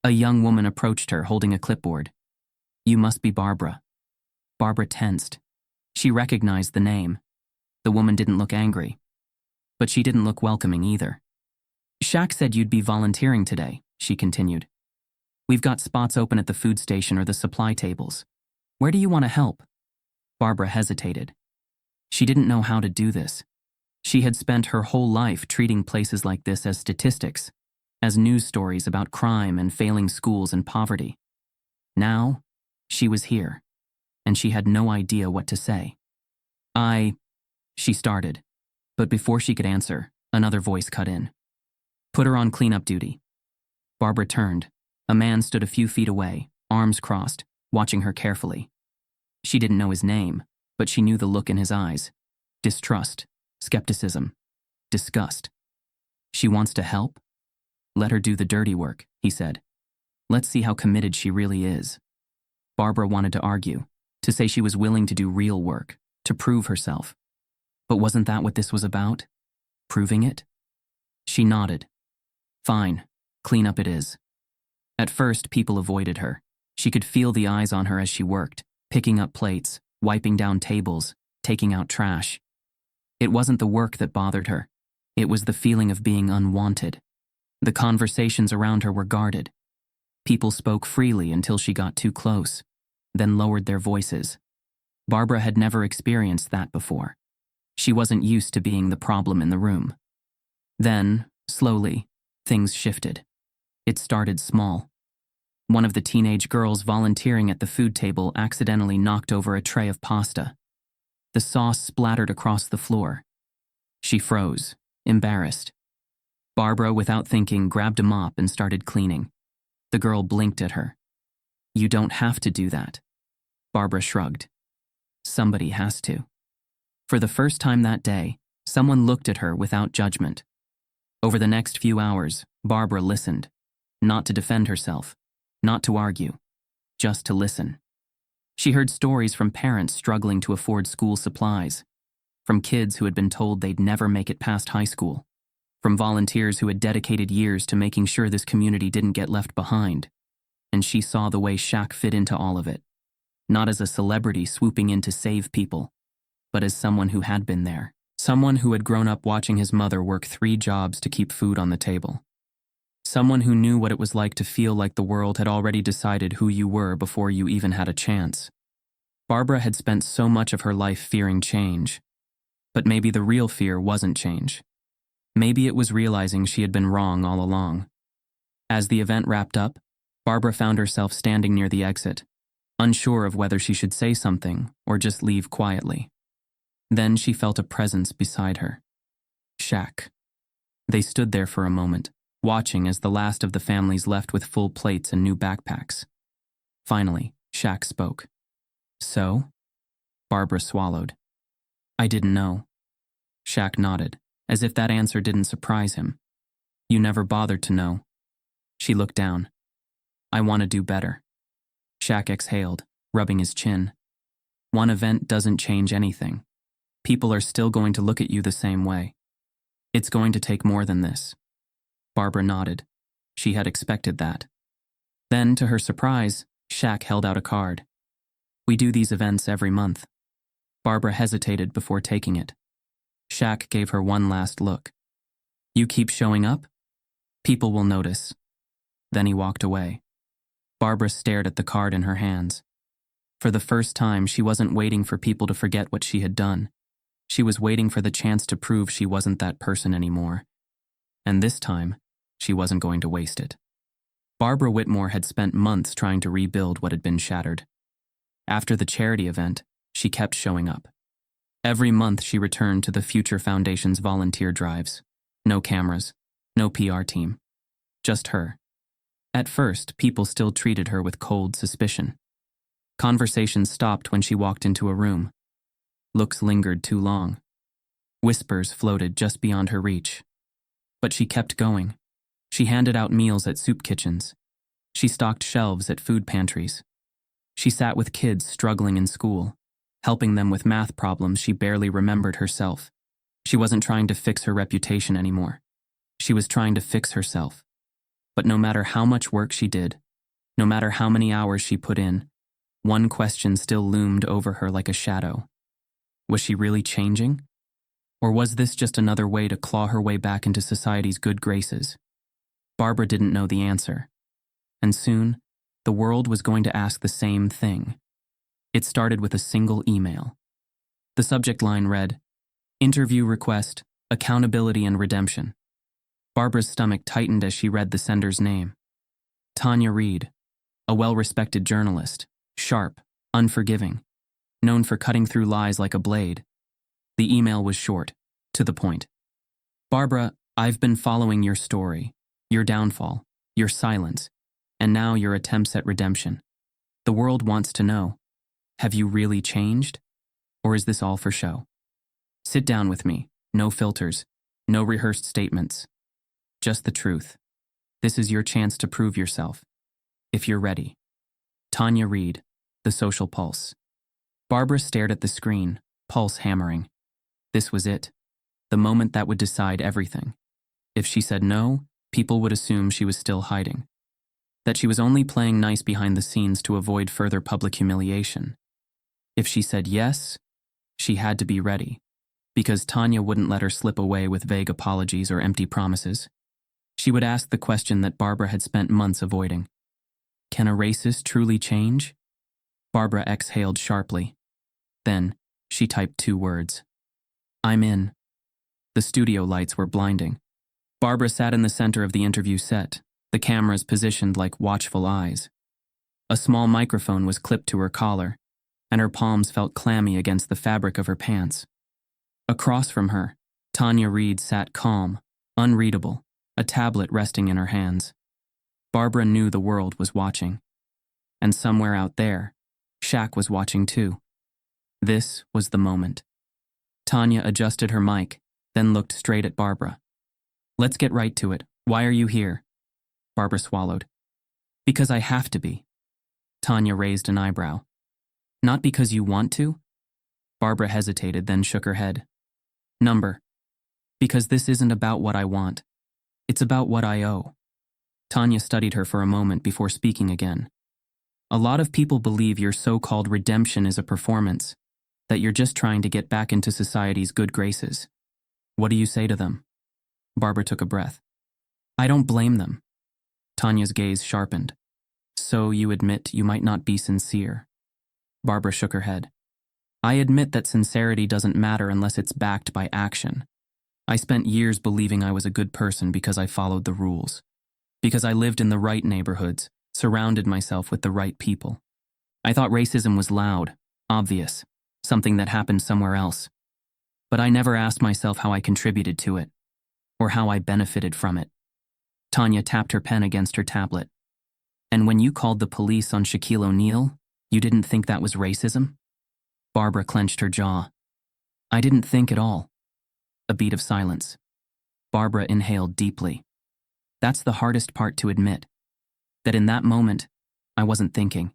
A young woman approached her holding a clipboard. "You must be Barbara." Barbara tensed. She recognized the name. The woman didn't look angry, but she didn't look welcoming either. "Shaq said you'd be volunteering today," she continued. "We've got spots open at the food station or the supply tables. Where do you want to help?" Barbara hesitated. She didn't know how to do this. She had spent her whole life treating places like this as statistics, as news stories about crime and failing schools and poverty. Now, she was here, and she had no idea what to say. She started, but before she could answer, another voice cut in. "Put her on cleanup duty." Barbara turned. A man stood a few feet away, arms crossed, watching her carefully. She didn't know his name, but she knew the look in his eyes. Distrust, skepticism, disgust. "She wants to help? Let her do the dirty work," he said. "Let's see how committed she really is." Barbara wanted to argue, to say she was willing to do real work, to prove herself. But wasn't that what this was about? Proving it? She nodded. "Fine, clean up it is." At first, people avoided her. She could feel the eyes on her as she worked, picking up plates, wiping down tables, taking out trash. It wasn't the work that bothered her. It was the feeling of being unwanted. The conversations around her were guarded. People spoke freely until she got too close, then lowered their voices. Barbara had never experienced that before. She wasn't used to being the problem in the room. Then, slowly, things shifted. It started small. One of the teenage girls volunteering at the food table accidentally knocked over a tray of pasta. The sauce splattered across the floor. She froze, embarrassed. Barbara, without thinking, grabbed a mop and started cleaning. The girl blinked at her. "You don't have to do that." Barbara shrugged. "Somebody has to." For the first time that day, someone looked at her without judgment. Over the next few hours, Barbara listened, not to defend herself, not to argue, just to listen. She heard stories from parents struggling to afford school supplies, from kids who had been told they'd never make it past high school, from volunteers who had dedicated years to making sure this community didn't get left behind. And she saw the way Shaq fit into all of it, not as a celebrity swooping in to save people, but as someone who had been there, someone who had grown up watching his mother work 3 jobs to keep food on the table. Someone who knew what it was like to feel like the world had already decided who you were before you even had a chance. Barbara had spent so much of her life fearing change, but maybe the real fear wasn't change. Maybe it was realizing she had been wrong all along. As the event wrapped up, Barbara found herself standing near the exit, unsure of whether she should say something or just leave quietly. Then she felt a presence beside her. Shaq. They stood there for a moment, watching as the last of the families left with full plates and new backpacks. Finally, Shaq spoke. "So?" Barbara swallowed. "I didn't know." Shaq nodded, as if that answer didn't surprise him. "You never bothered to know." She looked down. "I want to do better." Shaq exhaled, rubbing his chin. "One event doesn't change anything. People are still going to look at you the same way. It's going to take more than this." Barbara nodded. She had expected that. Then, to her surprise, Shaq held out a card. "We do these events every month." Barbara hesitated before taking it. Shaq gave her one last look. "You keep showing up? People will notice." Then he walked away. Barbara stared at the card in her hands. For the first time, she wasn't waiting for people to forget what she had done. She was waiting for the chance to prove she wasn't that person anymore. And this time, she wasn't going to waste it. Barbara Whitmore had spent months trying to rebuild what had been shattered. After the charity event, she kept showing up. Every month she returned to the Future Foundation's volunteer drives. No cameras, no PR team, just her. At first, people still treated her with cold suspicion. Conversations stopped when she walked into a room. Looks lingered too long. Whispers floated just beyond her reach. But she kept going. She handed out meals at soup kitchens. She stocked shelves at food pantries. She sat with kids struggling in school, helping them with math problems she barely remembered herself. She wasn't trying to fix her reputation anymore. She was trying to fix herself. But no matter how much work she did, no matter how many hours she put in, one question still loomed over her like a shadow. Was she really changing? Or was this just another way to claw her way back into society's good graces? Barbara didn't know the answer. And soon, the world was going to ask the same thing. It started with a single email. The subject line read, "Interview request, accountability and redemption." Barbara's stomach tightened as she read the sender's name. Tanya Reid, a well-respected journalist, sharp, unforgiving, known for cutting through lies like a blade. The email was short, to the point. "Barbara, I've been following your story, your downfall, your silence, and now your attempts at redemption. The world wants to know, have you really changed? Or is this all for show? Sit down with me, no filters, no rehearsed statements. Just the truth. This is your chance to prove yourself, if you're ready." Tanya Reid, The Social Pulse. Barbara stared at the screen, pulse hammering. This was it, the moment that would decide everything. If she said no, people would assume she was still hiding, that she was only playing nice behind the scenes to avoid further public humiliation. If she said yes, she had to be ready, because Tanya wouldn't let her slip away with vague apologies or empty promises. She would ask the question that Barbara had spent months avoiding. Can a racist truly change? Barbara exhaled sharply. Then, she typed 2 words. I'm in. The studio lights were blinding. Barbara sat in the center of the interview set, the cameras positioned like watchful eyes. A small microphone was clipped to her collar, and her palms felt clammy against the fabric of her pants. Across from her, Tanya Reid sat calm, unreadable, a tablet resting in her hands. Barbara knew the world was watching. And somewhere out there, Shaq was watching too. This was the moment. Tanya adjusted her mic, then looked straight at Barbara. Let's get right to it. Why are you here? Barbara swallowed. Because I have to be. Tanya raised an eyebrow. Not because you want to? Barbara hesitated, then shook her head. Number. Because this isn't about what I want. It's about what I owe. Tanya studied her for a moment before speaking again. A lot of people believe your so-called redemption is a performance, that you're just trying to get back into society's good graces. What do you say to them? Barbara took a breath. I don't blame them. Tanya's gaze sharpened. So you admit you might not be sincere. Barbara shook her head. I admit that sincerity doesn't matter unless it's backed by action. I spent years believing I was a good person because I followed the rules. Because I lived in the right neighborhoods, surrounded myself with the right people. I thought racism was loud, obvious, something that happened somewhere else. But I never asked myself how I contributed to it, or how I benefited from it. Tanya tapped her pen against her tablet. And when you called the police on Shaquille O'Neal, you didn't think that was racism? Barbara clenched her jaw. I didn't think at all. A beat of silence. Barbara inhaled deeply. That's the hardest part to admit. That in that moment, I wasn't thinking.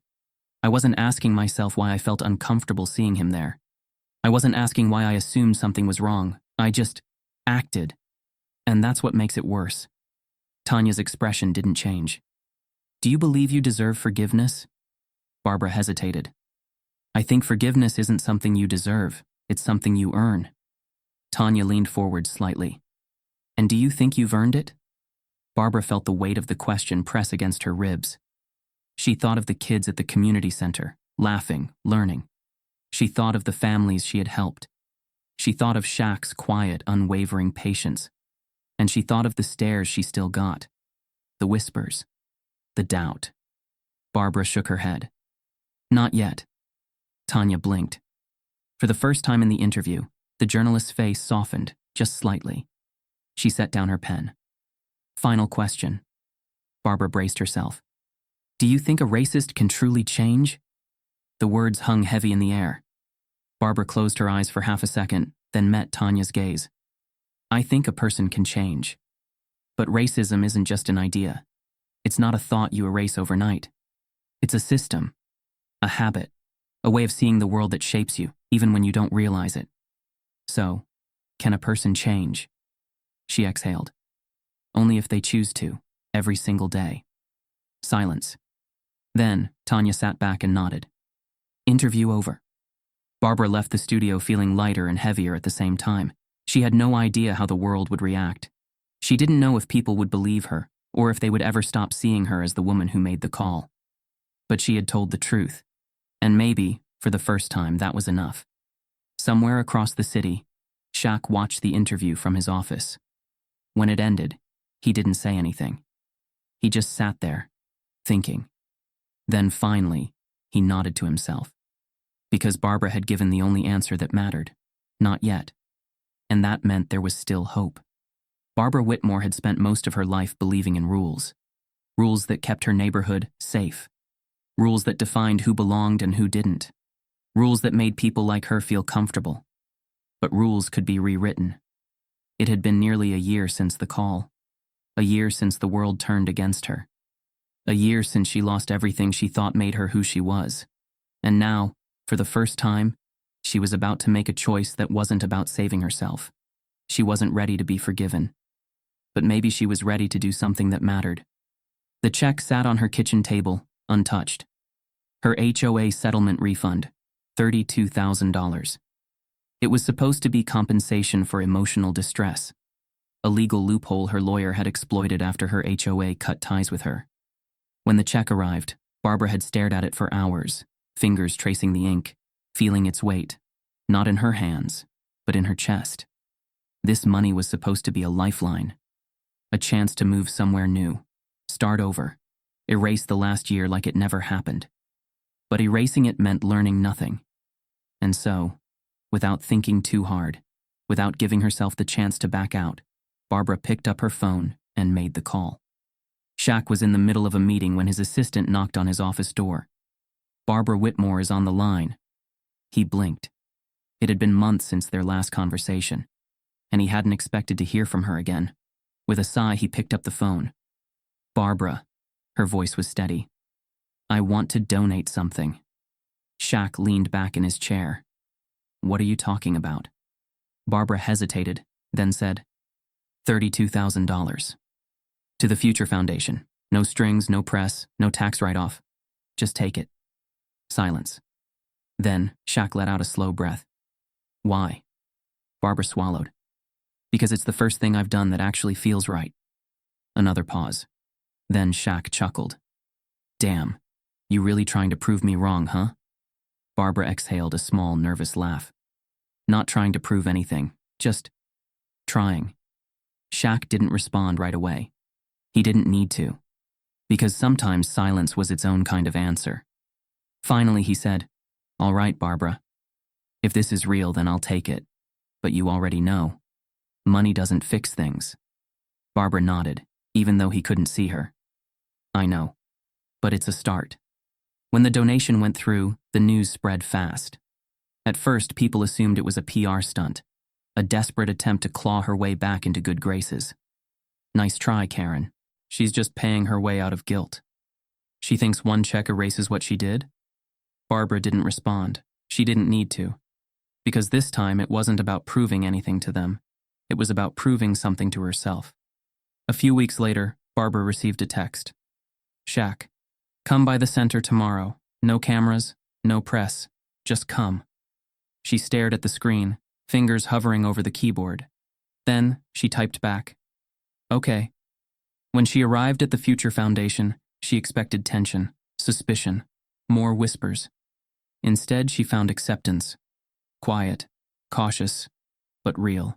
I wasn't asking myself why I felt uncomfortable seeing him there. I wasn't asking why I assumed something was wrong. I just acted. And that's what makes it worse. Tanya's expression didn't change. Do you believe you deserve forgiveness? Barbara hesitated. I think forgiveness isn't something you deserve. It's something you earn. Tanya leaned forward slightly. And do you think you've earned it? Barbara felt the weight of the question press against her ribs. She thought of the kids at the community center, laughing, learning. She thought of the families she had helped. She thought of Shaq's quiet, unwavering patience. And she thought of the stares she still got. The whispers. the doubt. Barbara shook her head. Not yet. Tanya blinked. For the first time in the interview, the journalist's face softened, just slightly. She set down her pen. Final question. Barbara braced herself. Do you think a racist can truly change? The words hung heavy in the air. Barbara closed her eyes for half a second, then met Tanya's gaze. I think a person can change. But racism isn't just an idea. It's not a thought you erase overnight. It's a system, a habit, a way of seeing the world that shapes you, even when you don't realize it. So, can a person change? She exhaled. Only if they choose to, every single day. Silence. Then, Tanya sat back and nodded. Interview over. Barbara left the studio feeling lighter and heavier at the same time. She had no idea how the world would react. She didn't know if people would believe her, or if they would ever stop seeing her as the woman who made the call. But she had told the truth. And maybe, for the first time, that was enough. Somewhere across the city, Shaq watched the interview from his office. When it ended, he didn't say anything. He just sat there, thinking. Then finally, he nodded to himself. Because Barbara had given the only answer that mattered. Not yet. And that meant there was still hope. Barbara Whitmore had spent most of her life believing in rules. Rules that kept her neighborhood safe. Rules that defined who belonged and who didn't. Rules that made people like her feel comfortable. But rules could be rewritten. It had been nearly a year since the call. A year since the world turned against her. A year since she lost everything she thought made her who she was. And now, for the first time, she was about to make a choice that wasn't about saving herself. She wasn't ready to be forgiven. But maybe she was ready to do something that mattered. The check sat on her kitchen table, untouched. Her HOA settlement refund, $32,000. It was supposed to be compensation for emotional distress, a legal loophole her lawyer had exploited after her HOA cut ties with her. When the check arrived, Barbara had stared at it for hours, fingers tracing the ink, feeling its weight, not in her hands, but in her chest. This money was supposed to be a lifeline, a chance to move somewhere new, start over, erase the last year like it never happened. But erasing it meant learning nothing. And so, without thinking too hard, without giving herself the chance to back out, Barbara picked up her phone and made the call. Shaq was in the middle of a meeting when his assistant knocked on his office door. Barbara Whitmore is on the line. He blinked. It had been months since their last conversation, and he hadn't expected to hear from her again. With a sigh, he picked up the phone. Barbara. Her voice was steady. I want to donate something. Shaq leaned back in his chair. What are you talking about? Barbara hesitated, then said, $32,000. To the Future Foundation. No strings, no press, no tax write-off. Just take it. Silence. Then, Shaq let out a slow breath. Why? Barbara swallowed. Because it's the first thing I've done that actually feels right. Another pause. Then Shaq chuckled. Damn, you really trying to prove me wrong, huh? Barbara exhaled a small, nervous laugh. Not trying to prove anything, just trying. Shaq didn't respond right away. He didn't need to, because sometimes silence was its own kind of answer. Finally, he said, All right, Barbara. If this is real, then I'll take it. But you already know. Money doesn't fix things. Barbara nodded, even though he couldn't see her. I know. But it's a start. When the donation went through, the news spread fast. At first, people assumed it was a PR stunt, a desperate attempt to claw her way back into good graces. Nice try, Karen. She's just paying her way out of guilt. She thinks one check erases what she did? Barbara didn't respond. She didn't need to. Because this time it wasn't about proving anything to them. It was about proving something to herself. A few weeks later, Barbara received a text. Shaq, come by the center tomorrow. No cameras, no press. Just come. She stared at the screen, fingers hovering over the keyboard. Then she typed back. Okay. When she arrived at the Future Foundation, she expected tension, suspicion, more whispers. Instead, she found acceptance. Quiet, cautious, but real.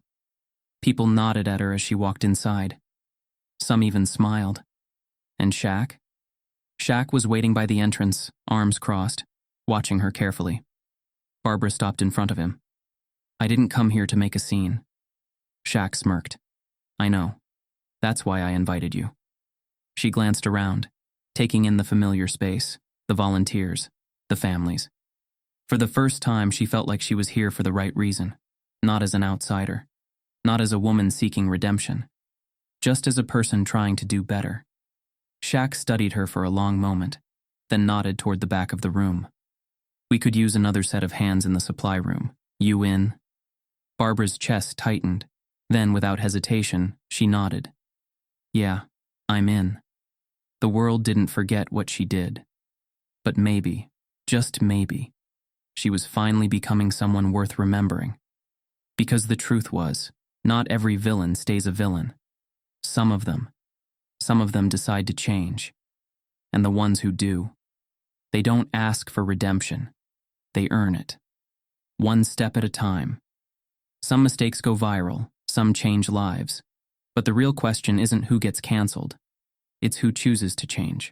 People nodded at her as she walked inside. Some even smiled. And Shaq? Shaq was waiting by the entrance, arms crossed, watching her carefully. Barbara stopped in front of him. I didn't come here to make a scene. Shaq smirked. I know. That's why I invited you. She glanced around, taking in the familiar space, the volunteers, the families. For the first time, she felt like she was here for the right reason, not as an outsider, not as a woman seeking redemption, just as a person trying to do better. Shaq studied her for a long moment, then nodded toward the back of the room. We could use another set of hands in the supply room. You in? Barbara's chest tightened. Then, without hesitation, she nodded. Yeah, I'm in. The world didn't forget what she did. But maybe, just maybe, she was finally becoming someone worth remembering. Because the truth was, not every villain stays a villain. Some of them decide to change. And the ones who do, they don't ask for redemption. They earn it. One step at a time. Some mistakes go viral, some change lives. But the real question isn't who gets canceled. It's who chooses to change.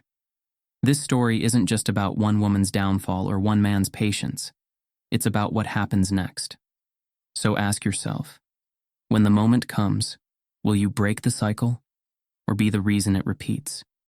This story isn't just about one woman's downfall or one man's patience. It's about what happens next. So ask yourself, when the moment comes, will you break the cycle or be the reason it repeats?